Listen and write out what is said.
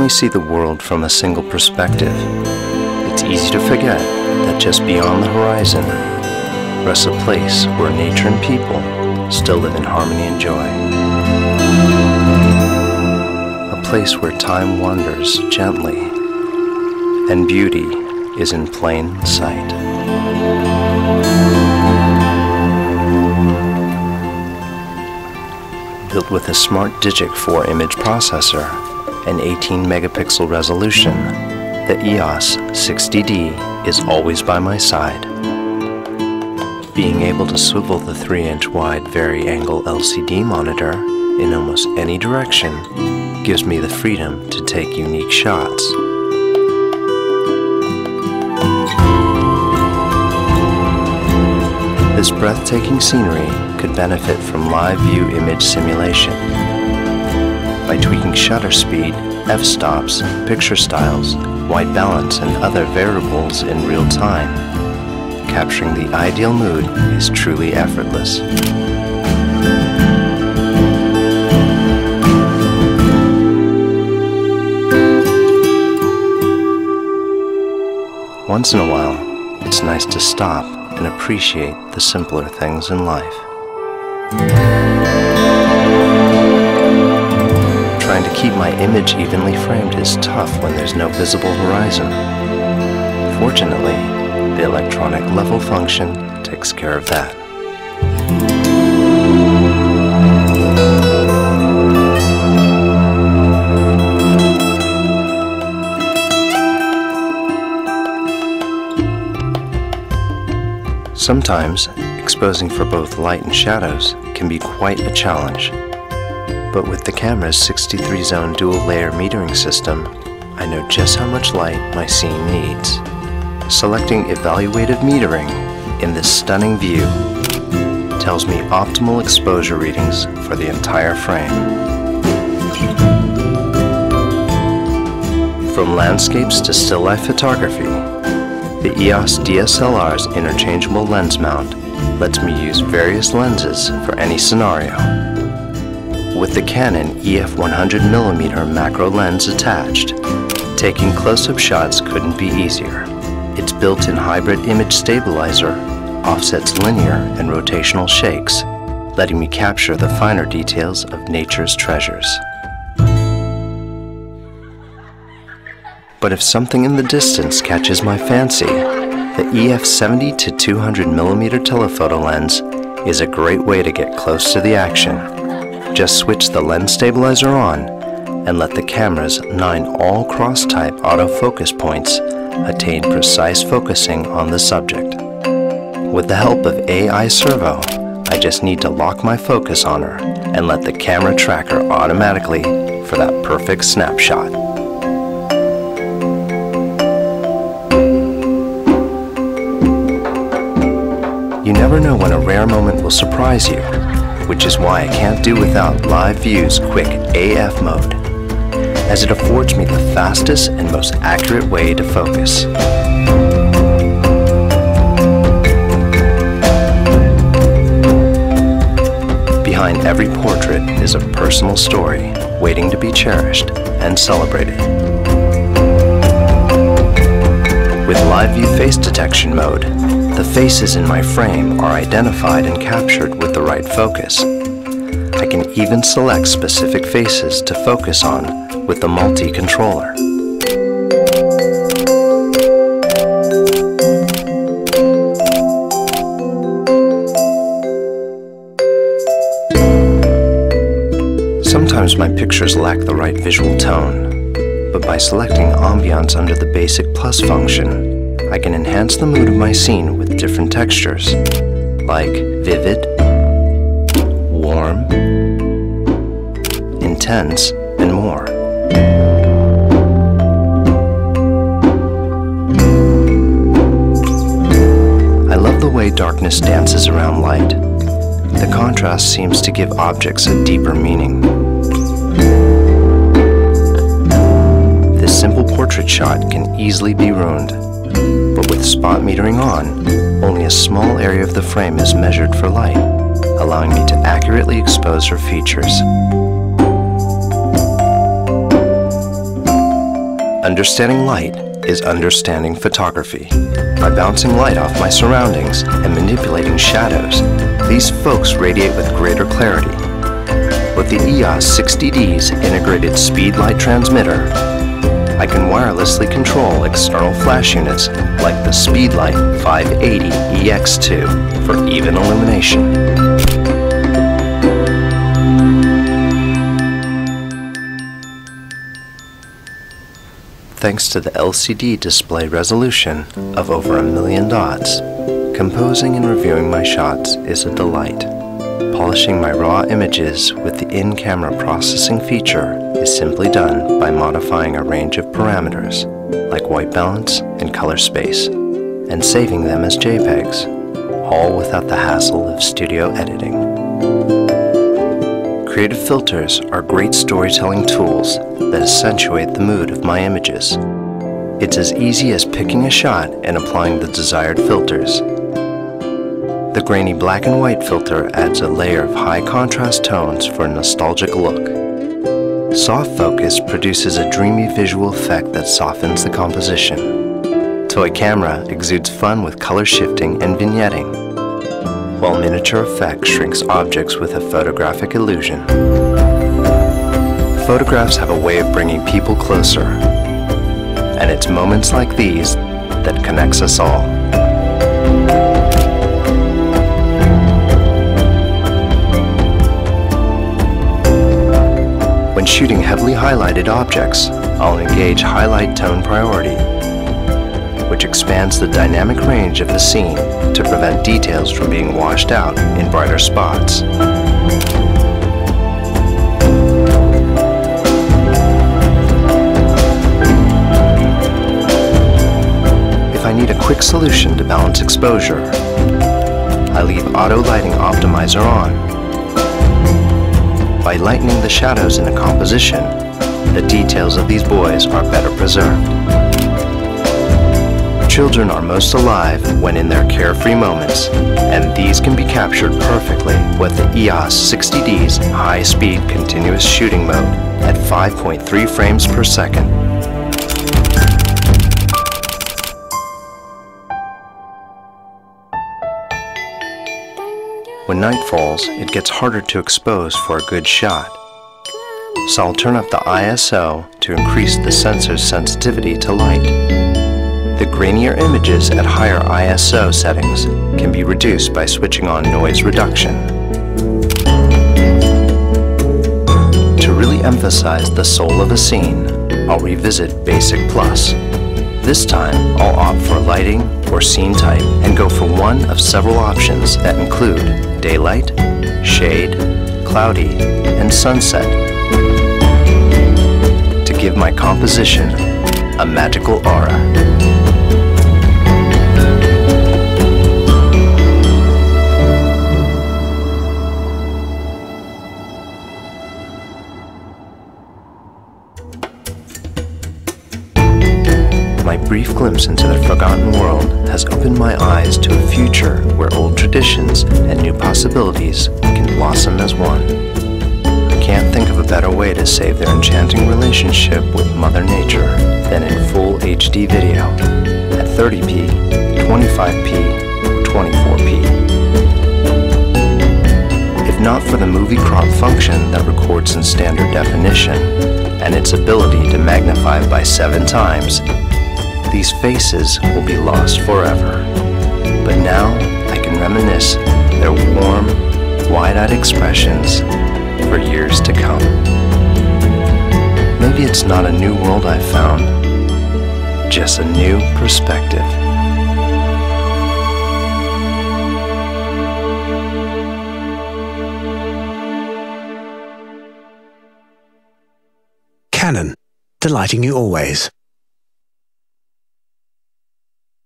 only see the world from a single perspective, it's easy to forget that just beyond the horizon rests a place where nature and people still live in harmony and joy. A place where time wanders gently and beauty is in plain sight. Built with a smart Digic 4 image processor and 18 megapixel resolution, the EOS 60D is always by my side. Being able to swivel the 3-inch wide vari-angle LCD monitor in almost any direction gives me the freedom to take unique shots. This breathtaking scenery could benefit from live view image simulation. By tweaking shutter speed, f-stops, picture styles, white balance, and other variables in real time, capturing the ideal mood is truly effortless. Once in a while, it's nice to stop and appreciate the simpler things in life. Trying to keep my image evenly framed is tough when there's no visible horizon. Fortunately, the electronic level function takes care of that. Sometimes, exposing for both light and shadows can be quite a challenge. But with the camera's 63-zone dual-layer metering system, I know just how much light my scene needs. Selecting evaluative metering in this stunning view tells me optimal exposure readings for the entire frame. From landscapes to still life photography, the EOS DSLR's interchangeable lens mount lets me use various lenses for any scenario. With the Canon EF 100mm macro lens attached, taking close-up shots couldn't be easier. Its built-in hybrid image stabilizer offsets linear and rotational shakes, letting me capture the finer details of nature's treasures. But if something in the distance catches my fancy, the EF 70-200mm telephoto lens is a great way to get close to the action. Just switch the lens stabilizer on and let the camera's 9 all-cross-type autofocus points attain precise focusing on the subject. With the help of AI Servo, I just need to lock my focus on her and let the camera track her automatically for that perfect snapshot. You never know when a rare moment will surprise you, which is why I can't do without Live View's quick AF mode, as it affords me the fastest and most accurate way to focus. Behind every portrait is a personal story waiting to be cherished and celebrated. With Live View Face Detection mode, the faces in my frame are identified and captured with the right focus. I can even select specific faces to focus on with the multi-controller. Sometimes my pictures lack the right visual tone, but by selecting ambiance under the basic plus function, I can enhance the mood of my scene with different textures, like vivid, warm, intense, and more. I love the way darkness dances around light. The contrast seems to give objects a deeper meaning. This simple portrait shot can easily be ruined. But with spot metering on, only a small area of the frame is measured for light, allowing me to accurately expose her features. Understanding light is understanding photography. By bouncing light off my surroundings and manipulating shadows, these folks radiate with greater clarity. With the EOS 60D's integrated speed light transmitter, I can wirelessly control external flash units like the Speedlight 580 EX2 for even illumination. Thanks to the LCD display resolution of over 1 million dots, composing and reviewing my shots is a delight. Polishing my raw images with the in-camera processing feature is simply done by modifying a range of parameters like white balance and color space, and saving them as JPEGs, all without the hassle of studio editing. Creative filters are great storytelling tools that accentuate the mood of my images. It's as easy as picking a shot and applying the desired filters. The grainy black and white filter adds a layer of high contrast tones for a nostalgic look. Soft focus produces a dreamy visual effect that softens the composition. Toy camera exudes fun with color shifting and vignetting, while miniature effect shrinks objects with a photographic illusion. Photographs have a way of bringing people closer, and it's moments like these that connects us all. When shooting heavily highlighted objects, I'll engage highlight tone priority, which expands the dynamic range of the scene to prevent details from being washed out in brighter spots. If I need a quick solution to balance exposure, I leave Auto Lighting Optimizer on. By lightening the shadows in a composition, the details of these boys are better preserved. Children are most alive when in their carefree moments, and these can be captured perfectly with the EOS 60D's high-speed continuous shooting mode at 5.3 frames per second. When night falls, it gets harder to expose for a good shot. So I'll turn up the ISO to increase the sensor's sensitivity to light. The grainier images at higher ISO settings can be reduced by switching on noise reduction. To really emphasize the soul of a scene, I'll revisit Basic Plus. This time, I'll opt for lighting or scene type and go for one of several options that include daylight, shade, cloudy, and sunset to give my composition a magical aura. My brief glimpse into the forgotten world has opened my eyes to a future where old traditions and new possibilities can blossom as one. I can't think of a better way to save their enchanting relationship with Mother Nature than in full HD video at 30p, 25p, or 24p. If not for the movie crop function that records in standard definition and its ability to magnify by 7 times, these faces will be lost forever. But now I can reminisce their warm, wide-eyed expressions for years to come. Maybe it's not a new world I've found, just a new perspective. Canon, delighting you always.